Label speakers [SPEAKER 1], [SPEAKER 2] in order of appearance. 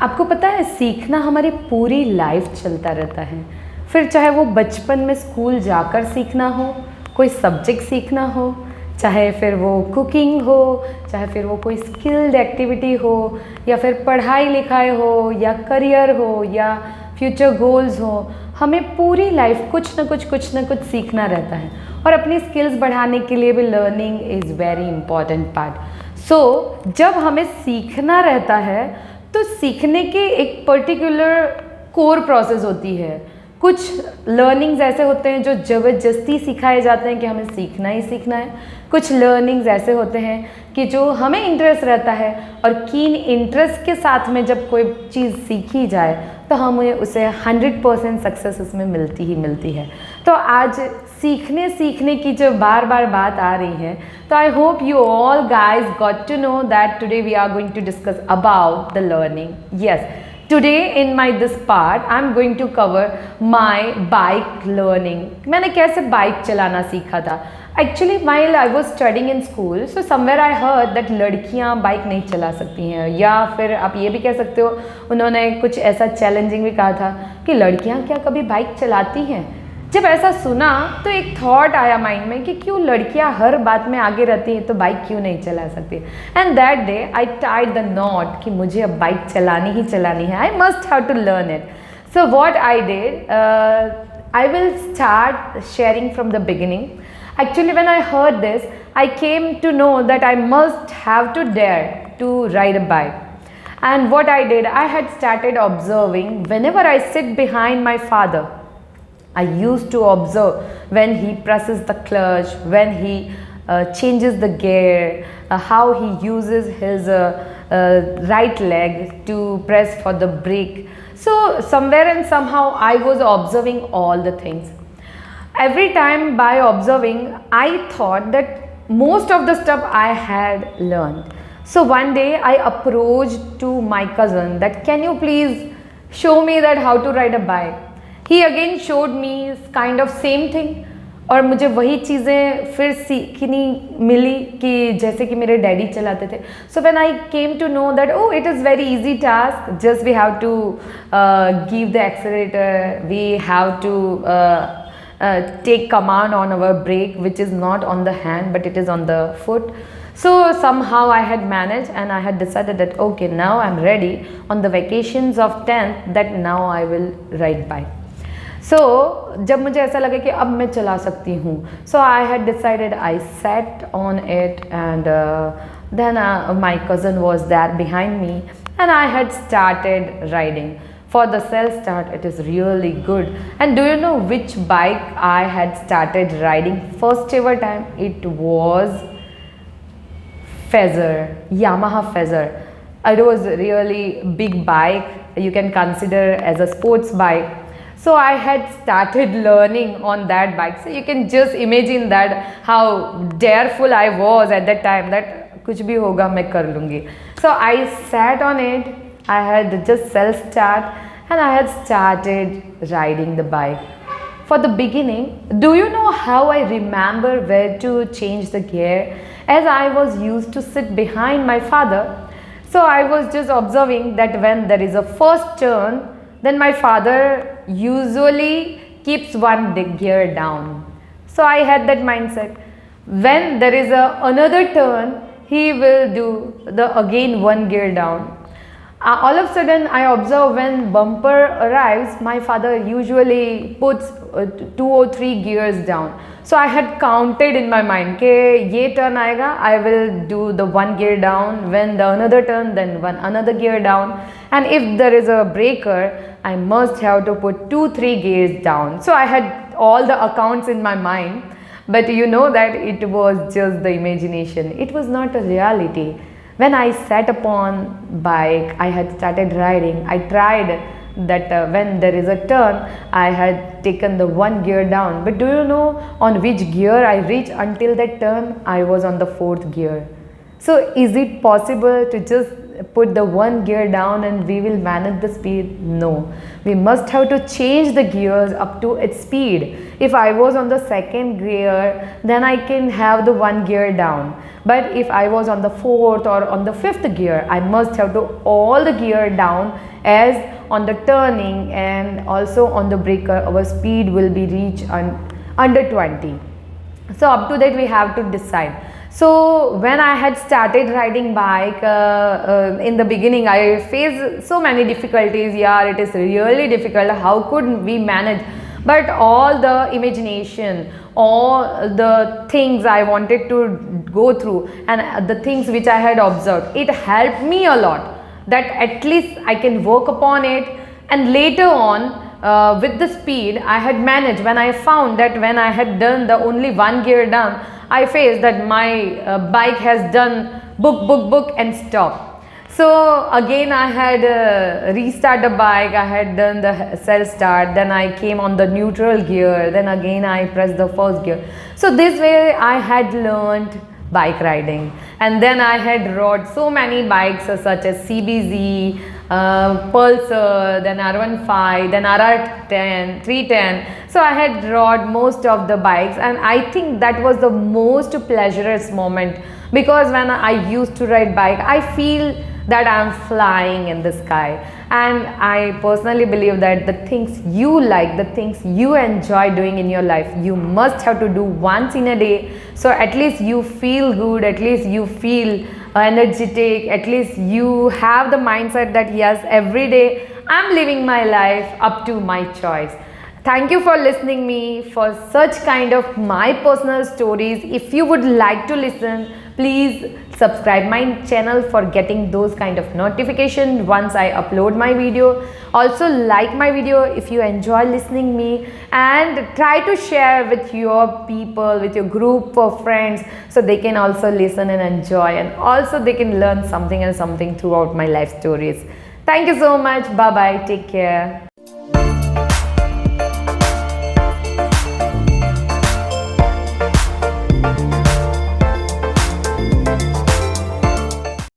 [SPEAKER 1] आपको पता है सीखना हमारी पूरी लाइफ चलता रहता है। फिर चाहे वो बचपन में स्कूल जाकर सीखना हो, कोई सब्जेक्ट सीखना हो, चाहे फिर वो कुकिंग हो, चाहे फिर वो कोई स्किल्ड एक्टिविटी हो, या फिर पढ़ाई लिखाई हो, या करियर हो, या फ्यूचर गोल्स हो, हमें पूरी लाइफ कुछ ना कुछ सीखना रहता है। और अपनी स्किल्स बढ़ाने के लिए भी learning is very important part. So जब हमें सीखना रहता है तो सीखने के एक पर्टिकुलर कोर प्रोसेस होती है। कुछ लर्निंग्स ऐसे होते हैं जो ज़बरदस्ती सिखाए जाते हैं कि हमें सीखना ही सीखना है। कुछ लर्निंग्स ऐसे होते हैं कि जो हमें इंटरेस्ट रहता है, और कीन इंटरेस्ट के साथ में जब कोई चीज़ सीखी जाए तो हमें उसे 100% सक्सेस उसमें मिलती ही मिलती है। तो आज सीखने की जो बार बार बात आ रही है, तो I hope you all guys got to know that today we are going to discuss about the learning. Yes, today in this part I'm going to cover my bike learning। मैंने कैसे बाइक चलाना सीखा था। Actually while I was studying in school, so somewhere I heard that लड़कियां bike नहीं चला सकती हैं, या फिर आप ये भी कह सकते हो उन्होंने कुछ ऐसा चैलेंजिंग भी कहा था कि लड़कियां क्या कभी बाइक चलाती हैं। जब ऐसा सुना तो एक थॉट आया माइंड में कि क्यों लड़कियां हर बात में आगे रहती हैं तो बाइक क्यों नहीं चला सकती। And that day I tied the knot कि मुझे अब बाइक चलानी ही चलानी है, I must have to learn it. So what I did, I will start sharing from the beginning. Actually when I heard this, I came to know that I must have to dare to ride a bike. And what I did, I had started observing whenever I sit behind my father. I used to observe when he presses the clutch, when he changes the gear, how he uses his right leg to press for the brake. So somewhere and somehow I was observing all the things. Every time by observing, I thought that most of the stuff I had learned. So one day I approached to my cousin that can you please show me that how to ride a bike. He again showed me kind of same thing, और मुझे वही चीज़ें फिर सीखनी मिली कि जैसे कि मेरे डैडी चलाते थे। So when I came to know that oh it is very easy task, just we have to give the accelerator, we have to take command on our brake, which is not on the hand but it is on the foot. So somehow I had managed and I had decided that okay, now I'm ready on the vacations of 10th that now I will ride bike. So जब मुझे ऐसा लगा कि अब मैं चला सकती हूँ, so I had decided, I sat on it and then my cousin was there behind me and I had started riding. For the self start, it is really good. And do you know which bike I had started riding first ever time? It was Feather, Yamaha Feather. It was really big bike. You can consider as a sports bike. So I had started learning on that bike. So you can just imagine that how dareful I was at that time. That कुछ भी होगा मैं कर लूँगी. So I sat on it. I had just self start and I had started riding the bike. For the beginning, do you know how I remember where to change the gear, as I was used to sit behind my father. So I was just observing that when there is a first turn, then my father usually keeps one gear down. So I had that mindset. When there is another turn, he will do the again one gear down. All of a sudden I observe when bumper arrives, my father usually puts 2 or 3 gears down. So I had counted in my mind कि ये turn आएगा, I will do the 1 gear down. When the another turn, then another gear down. And if there is a breaker, I must have to put 2-3 gears down. So I had all the accounts in my mind, but you know that it was just the imagination. It was not a reality. When I sat upon bike, I had started riding. I tried that when there is a turn, I had taken the 1 gear down. But do you know on which gear I reached until that turn? I was on the 4th gear. So is it possible to just put the 1 gear down and we will manage the speed? No. We must have to change the gears up to its speed. If I was on the 2nd gear, then I can have the 1 gear down. But if I was on the fourth or on the fifth gear, I must have to all the gear down, as on the turning and also on the breaker our speed will be reached under 20. So up to that we have to decide. So when I had started riding bike, in the beginning I faced so many difficulties. Yeah, it is really difficult. How could we manage? But all the imagination, all the things I wanted to go through, and the things which I had observed, it helped me a lot, that at least I can work upon it. And later on, with the speed I had managed, when I found that when I had done the only one gear down, I faced that my bike has done book and stop. So again I had restart the bike, I had done the self start, then I came on the neutral gear, then again I pressed the first gear. So this way I had learned bike riding. And then I had rode so many bikes such as CBZ, Pulsar, then R15, then RR10, 310. So I had rode most of the bikes, and I think that was the most pleasurous moment, because when I used to ride bike, I feel that I am flying in the sky. And I personally believe that the things you like, the things you enjoy doing in your life, you must have to do once in a day. So at least you feel good, at least you feel energetic, at least you have the mindset that yes, every day I'm living my life up to my choice. Thank you for listening me for such kind of my personal stories. If you would like to listen, please subscribe my channel for getting those kind of notification once I upload my video. Also like my video if you enjoy listening me, and try to share with your people, with your group of friends, so they can also listen and enjoy, and also they can learn something and something throughout my life stories. Thank you so much. Bye bye. Take care.